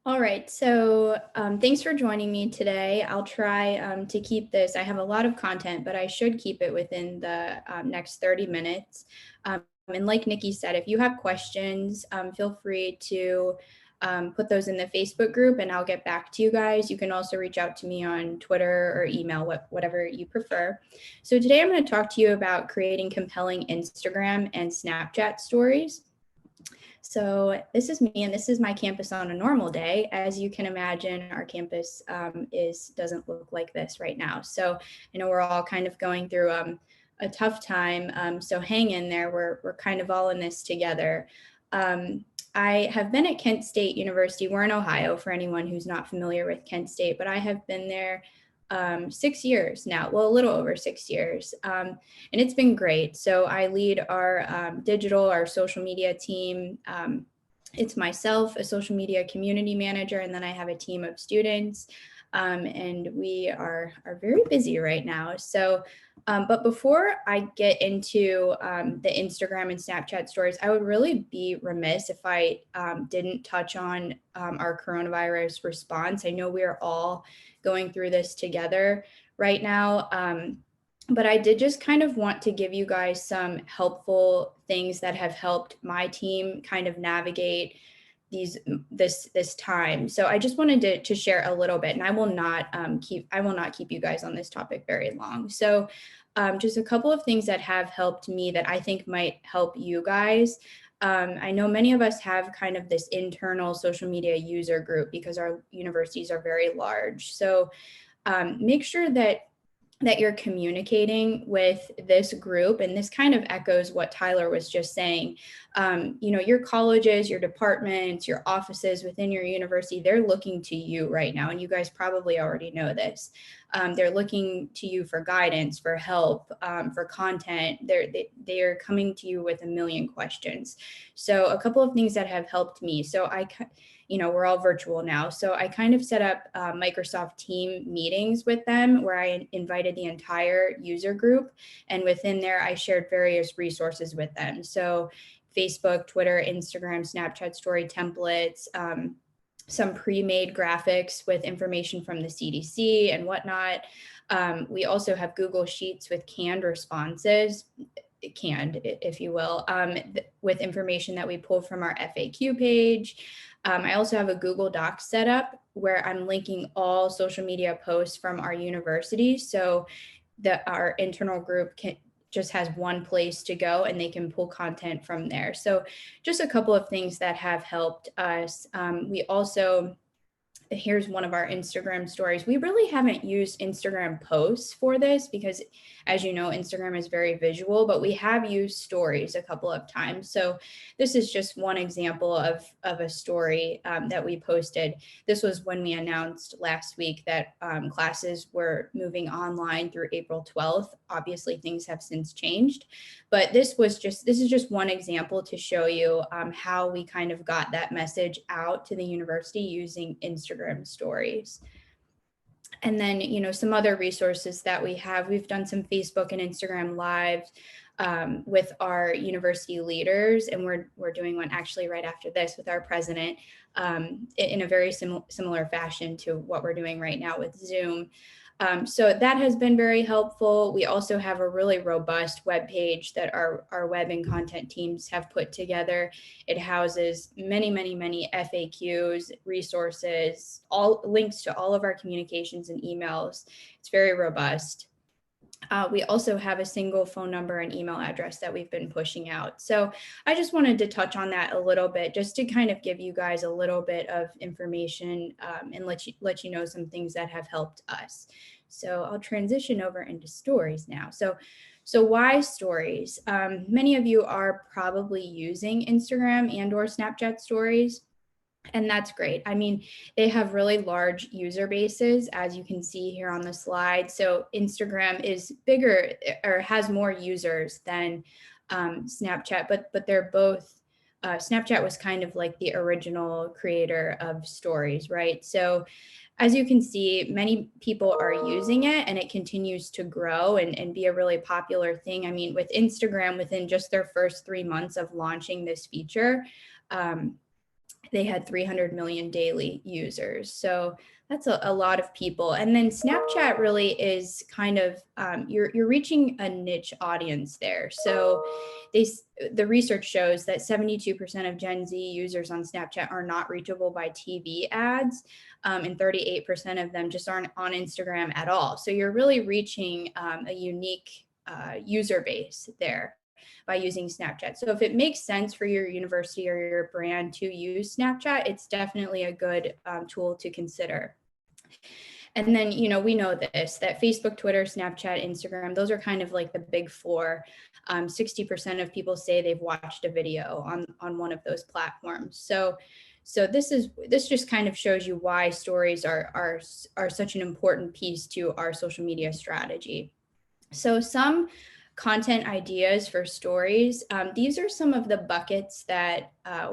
All right, so thanks for joining me today. I'll try to keep this. I have a lot of content, but I should keep it within the next 30 minutes. And like Nikki said, if you have questions, feel free to put those in the Facebook group and I'll get back to you guys. You can also reach out to me on Twitter or email, whatever you prefer. So today I'm going to talk to you about creating compelling Instagram and Snapchat stories. So this is me, and this is my campus on a normal day. As you can imagine, our campus doesn't look like this right now. So I know we're all kind of going through a tough time. So hang in there. We're kind of all in this together. I have been at Kent State University. We're in Ohio, for anyone who's not familiar with Kent State, but I have been there 6 years now, well, a little over 6 years. And it's been great. So I lead our our social media team. It's myself, a social media community manager, and then I have a team of students. And we are very busy right now. So, but before I get into the Instagram and Snapchat stories, I would really be remiss if I didn't touch on our coronavirus response. I know we are all going through this together right now. But I did just kind of want to give you guys some helpful things that have helped my team kind of navigate this time. So I just wanted to share a little bit, and I will not keep you guys on this topic very long. So just a couple of things that have helped me that I think might help you guys. I know many of us have kind of this internal social media user group because our universities are very large. So make sure that you're communicating with this group, and this kind of echoes what Tyler was just saying. Your colleges, your departments, your offices within your university, they're looking to you right now, and you guys probably already know this. They're looking to you for guidance, for help, for content. They are coming to you with a million questions. So a couple of things that have helped me. So we're all virtual now. So I kind of set up Microsoft Team meetings with them where I invited the entire user group. And within there, I shared various resources with them. So Facebook, Twitter, Instagram, Snapchat story templates, some pre-made graphics with information from the CDC and whatnot. We also have Google Sheets with canned responses, if you will, with information that we pulled from our FAQ page. I also have a Google Docs set up where I'm linking all social media posts from our university so that our internal group just has one place to go and they can pull content from there. So just a couple of things that have helped us. We also, here's one of our Instagram stories. We really haven't used Instagram posts for this because, as you know, Instagram is very visual, but we have used stories a couple of times. So this is just one example of a story that we posted. This was when we announced last week that classes were moving online through April 12th. Obviously, things have since changed, but this is just one example to show you how we kind of got that message out to the university using Instagram stories. And then, some other resources that we have. We've done some Facebook and Instagram lives with our university leaders, and we're doing one actually right after this with our president in a very similar fashion to what we're doing right now with Zoom. So that has been very helpful. We also have a really robust web page that our web and content teams have put together. It houses many, many, many FAQs, resources, all links to all of our communications and emails. It's very robust. We also have a single phone number and email address that we've been pushing out. So I just wanted to touch on that a little bit, just to kind of give you guys a little bit of information and let you know some things that have helped us. So I'll transition over into stories now. So why stories? Many of you are probably using Instagram and or Snapchat stories. And that's great. I mean, they have really large user bases, as you can see here on the slide. So Instagram is bigger or has more users than Snapchat, but they're both, Snapchat was kind of like the original creator of stories, right? So as you can see, many people are using it and it continues to grow and be a really popular thing. I mean, with Instagram, within just their first 3 months of launching this feature, they had 300 million daily users. So that's a lot of people. And then Snapchat really is kind of, you're reaching a niche audience there. So the research shows that 72% of Gen Z users on Snapchat are not reachable by TV ads, and 38% of them just aren't on Instagram at all. So you're really reaching a unique user base there by using Snapchat. So if it makes sense for your university or your brand to use Snapchat, it's definitely a good tool to consider. And then, we know this, that Facebook, Twitter, Snapchat, Instagram, those are kind of like the big four. 60% of people say they've watched a video on one of those platforms. So this just kind of shows you why stories are such an important piece to our social media strategy. So some content ideas for stories. These are some of the buckets that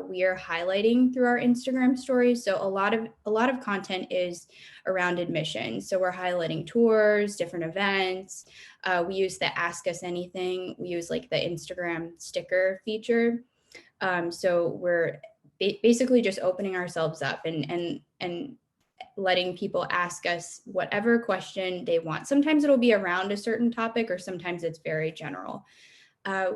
we are highlighting through our Instagram stories. So a lot of content is around admissions. So we're highlighting tours, different events. We use the Ask Us Anything. We use like the Instagram sticker feature. So we're basically just opening ourselves up and letting people ask us whatever question they want. Sometimes it'll be around a certain topic, or sometimes it's very general.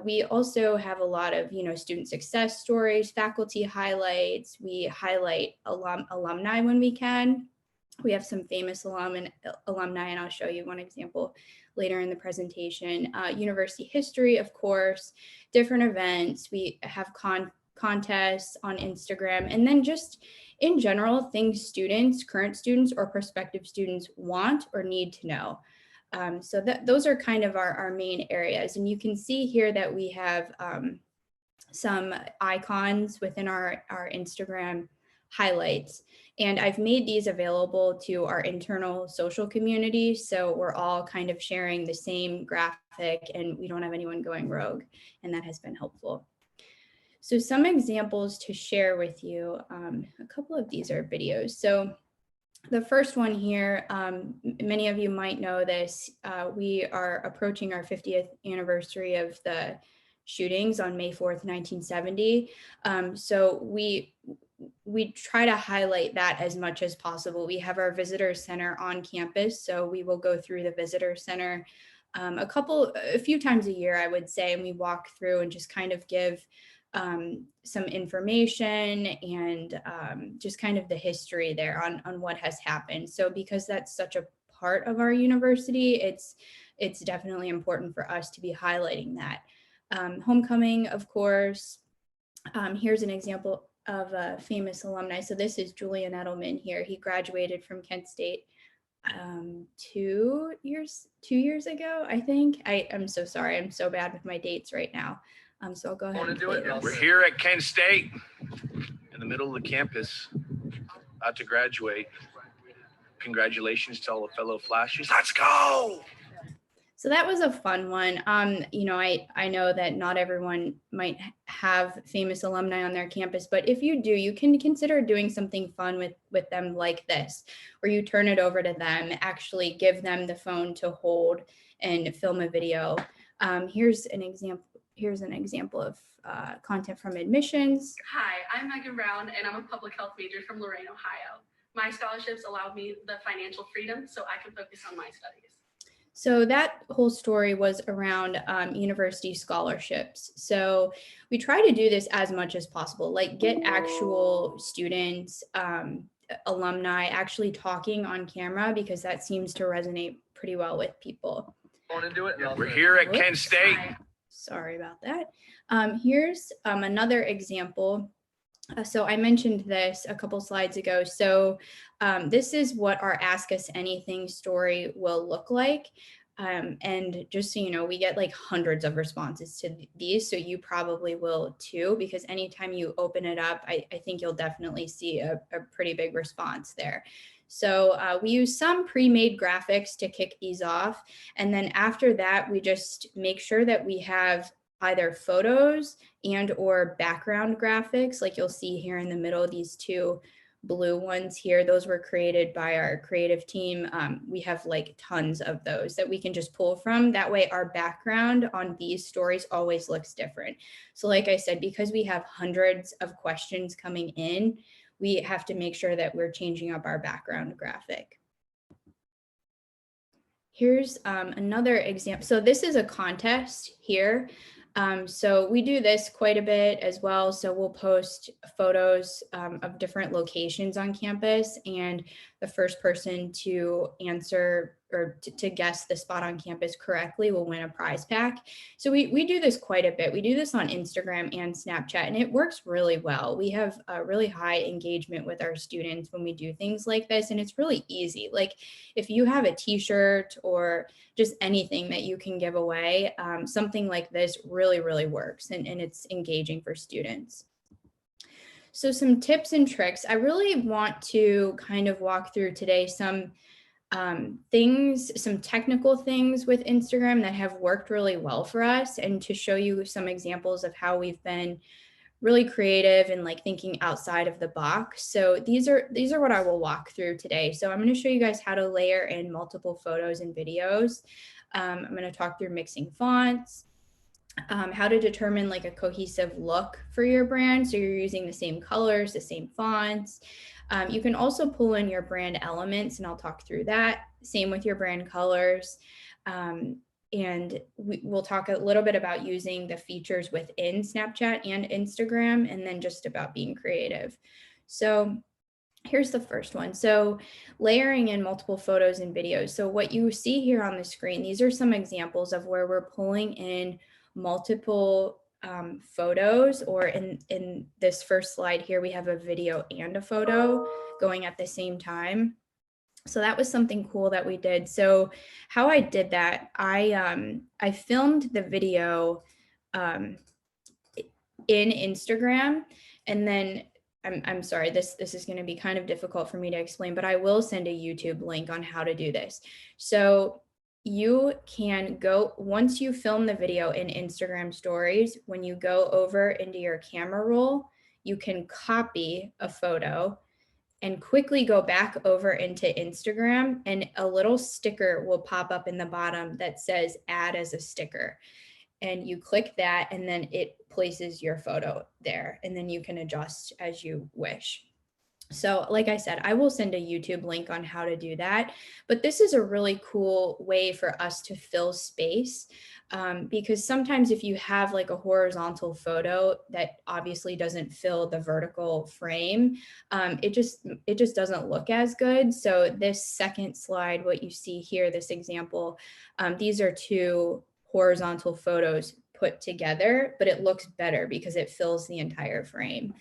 We also have a lot of, student success stories, faculty highlights. We highlight alumni when we can. We have some famous alumni, and I'll show you one example later in the presentation. University history, of course, different events. We have contests on Instagram, and then just in general, things current students or prospective students want or need to know. So those are kind of our main areas. And you can see here that we have some icons within our Instagram highlights. And I've made these available to our internal social community. So we're all kind of sharing the same graphic and we don't have anyone going rogue. And that has been helpful. So some examples to share with you, a couple of these are videos. So the first one here, many of you might know this, we are approaching our 50th anniversary of the shootings on May 4th, 1970. So we try to highlight that as much as possible. We have our visitor center on campus, so we will go through the visitor center a few times a year, I would say, and we walk through and just kind of give some information and just kind of the history there on what has happened. So because that's such a part of our university, it's definitely important for us to be highlighting that. Homecoming, of course. Here's an example of a famous alumni. So this is Julian Edelman here. He graduated from Kent State 2 years ago, I think. I'm so sorry. I'm so bad with my dates right now. So I'll go ahead and play this. We're here at Kent State, in the middle of the campus, about to graduate. Congratulations to all the fellow Flashes. Let's go! So that was a fun one. I know that not everyone might have famous alumni on their campus, but if you do, you can consider doing something fun with them like this, where you turn it over to them, actually give them the phone to hold and film a video. Here's an example of content from admissions. Hi, I'm Megan Brown, and I'm a public health major from Lorain, Ohio. My scholarships allowed me the financial freedom so I can focus on my studies. So that whole story was around university scholarships. So we try to do this as much as possible, like get actual students, alumni actually talking on camera, because that seems to resonate pretty well with people. We're here at Kent State. Sorry about that. Here's another example. So I mentioned this a couple slides ago. So this is what our Ask Us Anything story will look like. And just so you know, we get like hundreds of responses to these, so you probably will too, because anytime you open it up, I think you'll definitely see a pretty big response there. So we use some pre-made graphics to kick these off. And then after that, we just make sure that we have either photos and or background graphics, like you'll see here in the middle, these two blue ones here, those were created by our creative team. We have like tons of those that we can just pull from. That way our background on these stories always looks different. So like I said, because we have hundreds of questions coming in, we have to make sure that we're changing up our background graphic. Here's another example. So this is a contest here. So we do this quite a bit as well. So we'll post photos of different locations on campus, and the first person to answer or to guess the spot on campus correctly will win a prize pack. So we do this quite a bit. We do this on Instagram and Snapchat, and it works really well. We have a really high engagement with our students when we do things like this, and it's really easy. Like if you have a t-shirt or just anything that you can give away, something like this really, really works, and it's engaging for students. So some tips and tricks. I really want to kind of walk through today some things, some technical things with Instagram that have worked really well for us, and to show you some examples of how we've been really creative and like thinking outside of the box. So these are what I will walk through today. So I'm going to show you guys how to layer in multiple photos and videos. I'm going to talk through mixing fonts, how to determine like a cohesive look for your brand. So you're using the same colors, the same fonts. You can also pull in your brand elements, and I'll talk through that. Same with your brand colors. And we'll talk a little bit about using the features within Snapchat and Instagram, and then just about being creative. So here's the first one. So layering in multiple photos and videos. So what you see here on the screen, these are some examples of where we're pulling in multiple photos, or in this first slide here, we have a video and a photo going at the same time. So that was something cool that we did. So how I did that, I filmed the video in Instagram, and then I'm sorry, this is going to be kind of difficult for me to explain, but I will send a YouTube link on how to do this. So you can go, once you film the video in Instagram stories, when you go over into your camera roll, you can copy a photo and quickly go back over into Instagram, and a little sticker will pop up in the bottom that says add as a sticker. And you click that, and then it places your photo there, and then you can adjust as you wish. So like I said, I will send a YouTube link on how to do that, but this is a really cool way for us to fill space, because sometimes if you have like a horizontal photo that obviously doesn't fill the vertical frame, it just doesn't look as good. So this second slide, what you see here, this example, these are two horizontal photos put together, but it looks better because it fills the entire frame.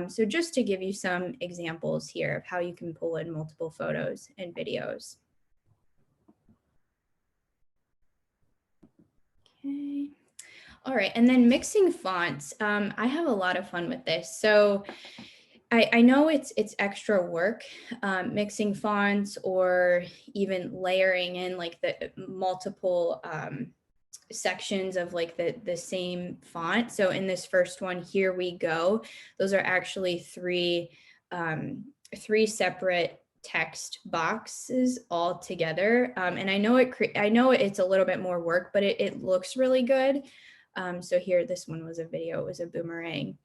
So just to give you some examples here of how you can pull in multiple photos and videos. Okay. All right, and then mixing fonts. I have a lot of fun with this. So I know it's extra work, mixing fonts or even layering in like the multiple sections of like the same font. So in this first one, here we go. Those are actually three separate text boxes all together. And I know it's a little bit more work, but it looks really good. So here, this one was a video, it was a boomerang.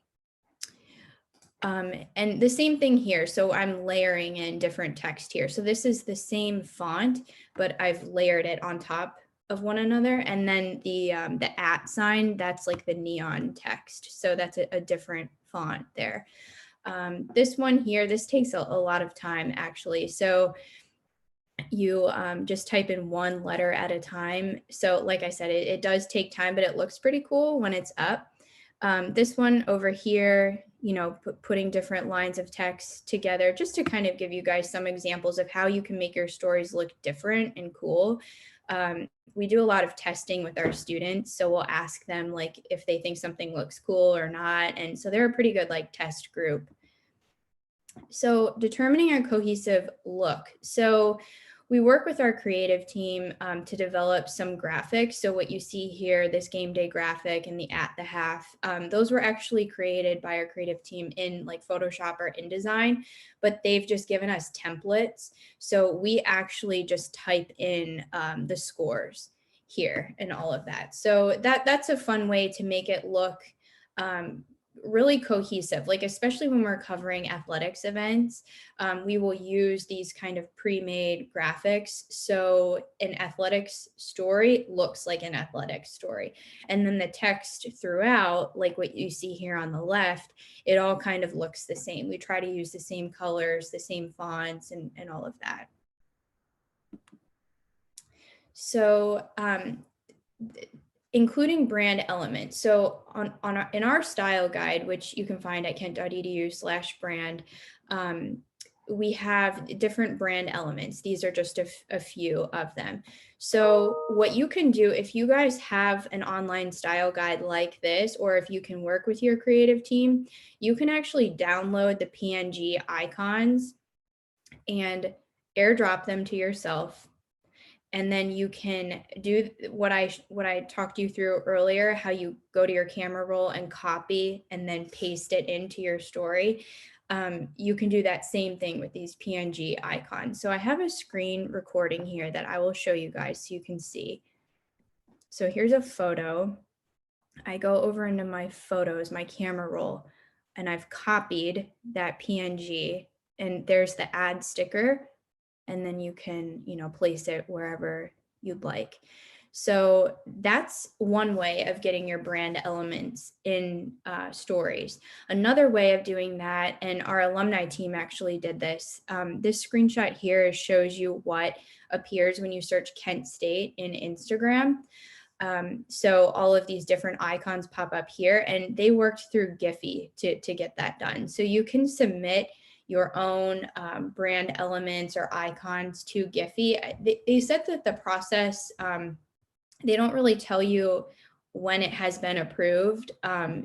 And the same thing here. So I'm layering in different text here. So this is the same font, but I've layered it on top of one another. And then the @ sign, that's like the neon text. So that's a different font there. This one here, this takes a lot of time actually. So you just type in one letter at a time. So like I said, it does take time, but it looks pretty cool when it's up. This one over here, you know, putting different lines of text together just to kind of give you guys some examples of how you can make your stories look different and cool. We do a lot of testing with our students. So we'll ask them like if they think something looks cool or not. And so they're a pretty good like test group. So determining a cohesive look. So We work with our creative team to develop some graphics. So what you see here, this game day graphic and the at the half, those were actually created by our creative team in like Photoshop or InDesign, but they've just given us templates. So we actually just type in the scores here and all of that. So that's a fun way to make it look really cohesive, like especially when we're covering athletics events, we will use these kind of pre-made graphics. So an athletics story looks like an athletics story. And then the text throughout, like what you see here on the left, it all kind of looks the same. We try to use the same colors, the same fonts, and all of that. So including brand elements. So in our style guide, which you can find at kent.edu/brand, we have different brand elements. These are just a few of them. So what you can do if you guys have an online style guide like this, or if you can work with your creative team, you can actually download the PNG icons and airdrop them to yourself. And then you can do what I talked you through earlier, how you go to your camera roll and copy and then paste it into your story. You can do that same thing with these PNG icons. So I have a screen recording here that I will show you guys so you can see. So here's a photo. I go over into my photos, my camera roll, and I've copied that PNG, and there's the add sticker. And then you can, place it wherever you'd like. So that's one way of getting your brand elements in stories. Another way of doing that, and our alumni team actually did this. This screenshot here shows you what appears when you search Kent State in Instagram. So all of these different icons pop up here, and they worked through Giphy to get that done. So you can submit your own brand elements or icons to Giphy. They said that the process, they don't really tell you when it has been approved.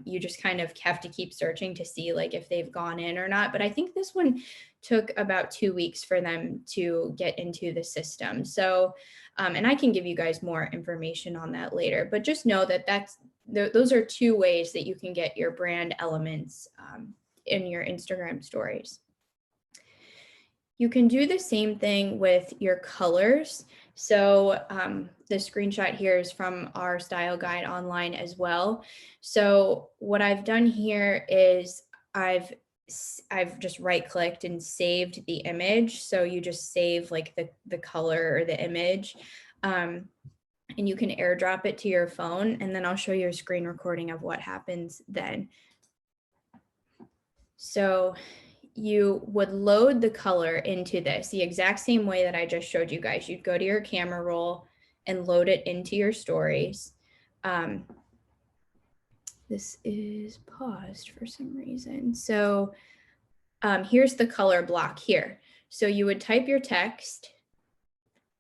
You just kind of have to keep searching to see like if they've gone in or not. But I think this one took about 2 weeks for them to get into the system. So, and I can give you guys more information on that later, but just know that those are 2 ways that you can get your brand elements in your Instagram stories. You can do the same thing with your colors. So the screenshot here is from our style guide online as well. So what I've done here is I've just right-clicked and saved the image. So you just save like the color or the image. And you can airdrop it to your phone, and then I'll show you a screen recording of what happens then. So you would load the color into this the exact same way that I just showed you guys. You'd go to your camera roll and load it into your stories. This is paused for some reason. So here's the color block here. So you would type your text.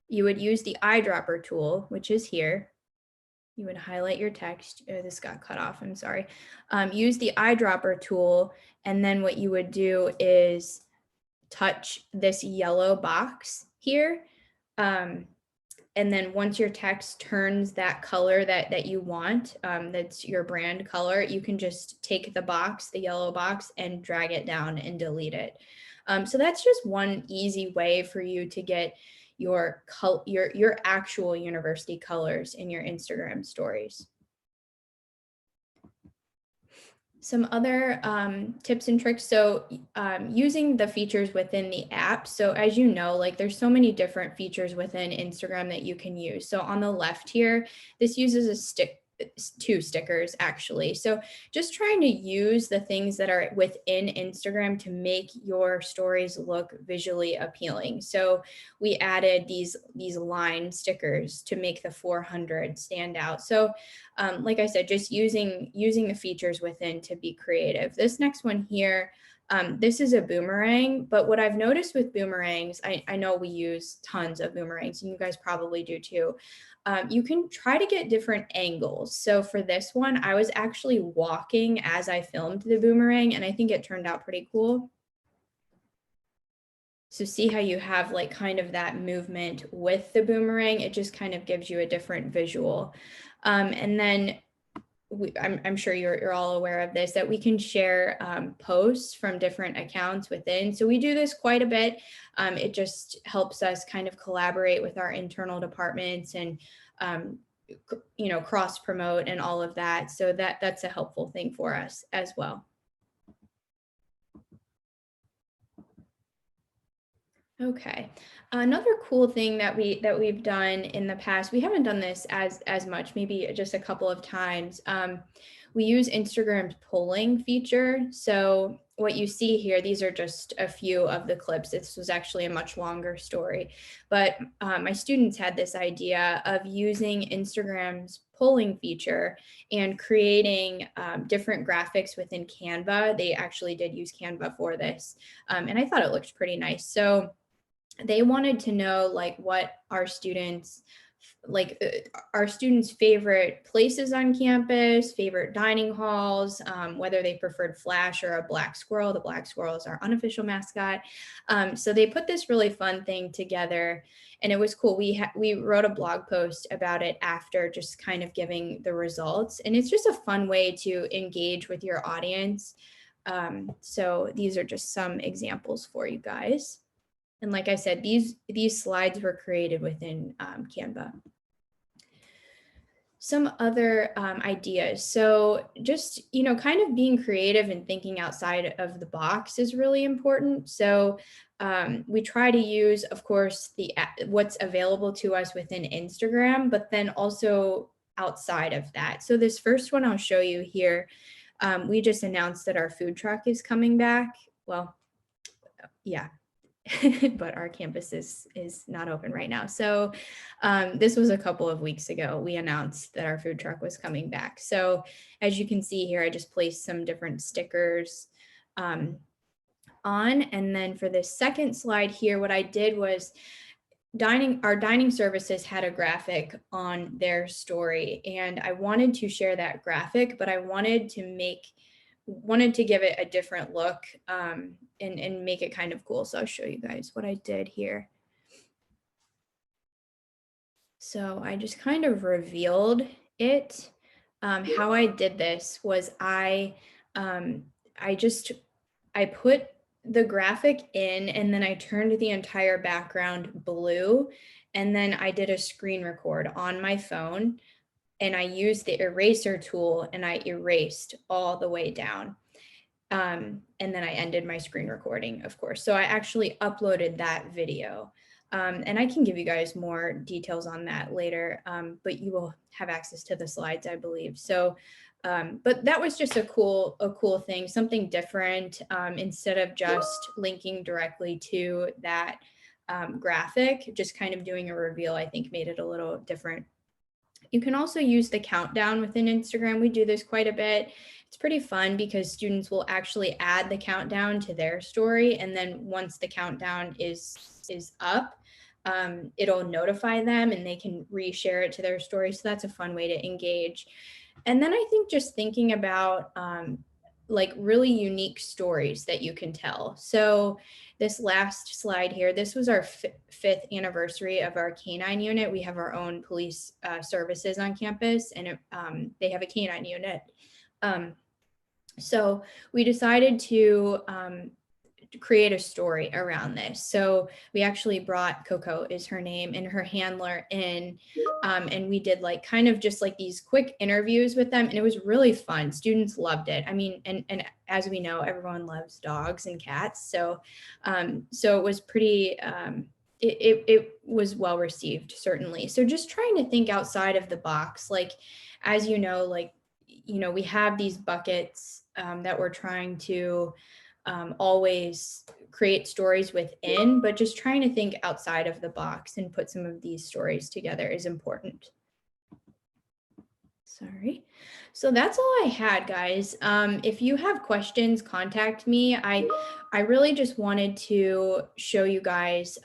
You would use the eyedropper tool, which is here. You would highlight your text. Oh, this got cut off, I'm sorry. Use the eyedropper tool, and then what you would do is touch this yellow box here. And then once your text turns that color that you want, that's your brand color, you can just take the box, the yellow box, and drag it down and delete it. So that's just one easy way for you to get your actual university colors in your Instagram stories. Some other tips and tricks. So using the features within the app. So as you know, like there's so many different features within Instagram that you can use. So on the left here, this uses 2 stickers actually. So just trying to use the things that are within Instagram to make your stories look visually appealing. So we added these line stickers to make the 400 stand out. So like I said, just using the features within to be creative. This next one here, this is a boomerang, but what I've noticed with boomerangs, I know we use tons of boomerangs and you guys probably do too. You can try to get different angles. So for this one, I was actually walking as I filmed the boomerang, and I think it turned out pretty cool. So see how you have like kind of that movement with the boomerang, it just kind of gives you a different visual. And then I'm sure you're all aware of this, that we can share posts from different accounts within. So we do this quite a bit. It just helps us kind of collaborate with our internal departments and, cross promote and all of that. So that's a helpful thing for us as well. Okay. Another cool thing that we've done in the past, we haven't done this as much, maybe just a couple of times. We use Instagram's polling feature. So what you see here, these are just a few of the clips. This was actually a much longer story, but my students had this idea of using Instagram's polling feature and creating different graphics within Canva. They actually did use Canva for this, and I thought it looked pretty nice. So they wanted to know like what our students favorite places on campus, favorite dining halls, whether they preferred Flash or a black squirrel. The black squirrel is our unofficial mascot. So they put this really fun thing together, and it was cool. We wrote a blog post about it after, just kind of giving the results, and it's just a fun way to engage with your audience. So these are just some examples for you guys. And like I said, these slides were created within Canva. Some other ideas. So just, kind of being creative and thinking outside of the box is really important. So we try to use, of course, what's available to us within Instagram, but then also outside of that. So this first one I'll show you here, we just announced that our food truck is coming back. Well, yeah, but our campus is not open right now. So this was a couple of weeks ago. We announced that our food truck was coming back. So as you can see here, I just placed some different stickers on. And then for this second slide here, what I did was our dining services had a graphic on their story, and I wanted to share that graphic, but I wanted to give it a different look, and make it kind of cool. So I'll show you guys what I did here. So I just kind of revealed it. How I did this was I put the graphic in, and then I turned the entire background blue, and then I did a screen record on my phone, and I used the eraser tool and I erased all the way down. And then I ended my screen recording, of course. So I actually uploaded that video. And I can give you guys more details on that later, but you will have access to the slides, I believe. So, but that was just a cool thing, something different. Instead of just linking directly to that graphic, just kind of doing a reveal, I think made it a little different. You can also use the countdown within Instagram. We do this quite a bit. It's pretty fun because students will actually add the countdown to their story. And then once the countdown is up, it'll notify them and they can reshare it to their story. So that's a fun way to engage. And then I think just thinking about like really unique stories that you can tell. So this last slide here, this was our fifth anniversary of our canine unit. We have our own police services on campus, and they have a canine unit. So we decided to create a story around this. So we actually brought Coco, is her name, and her handler in, and we did like kind of just like these quick interviews with them, and it was really fun. Students loved it. I mean, and as we know, everyone loves dogs and cats, so so it was pretty it was well received, certainly. So just trying to think outside of the box, like, as you know, like, we have these buckets that we're trying to always create stories within, but just trying to think outside of the box and put some of these stories together is important. Sorry. So that's all I had, guys. If you have questions, contact me. I really just wanted to show you guys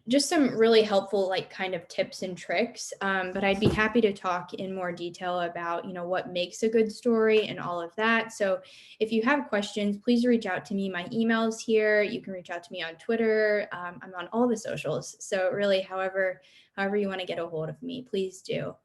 just some really helpful like kind of tips and tricks. But I'd be happy to talk in more detail about, what makes a good story and all of that. So if you have questions, please reach out to me. My email's here. You can reach out to me on Twitter. I'm on all the socials. So really, however you want to get a hold of me, please do.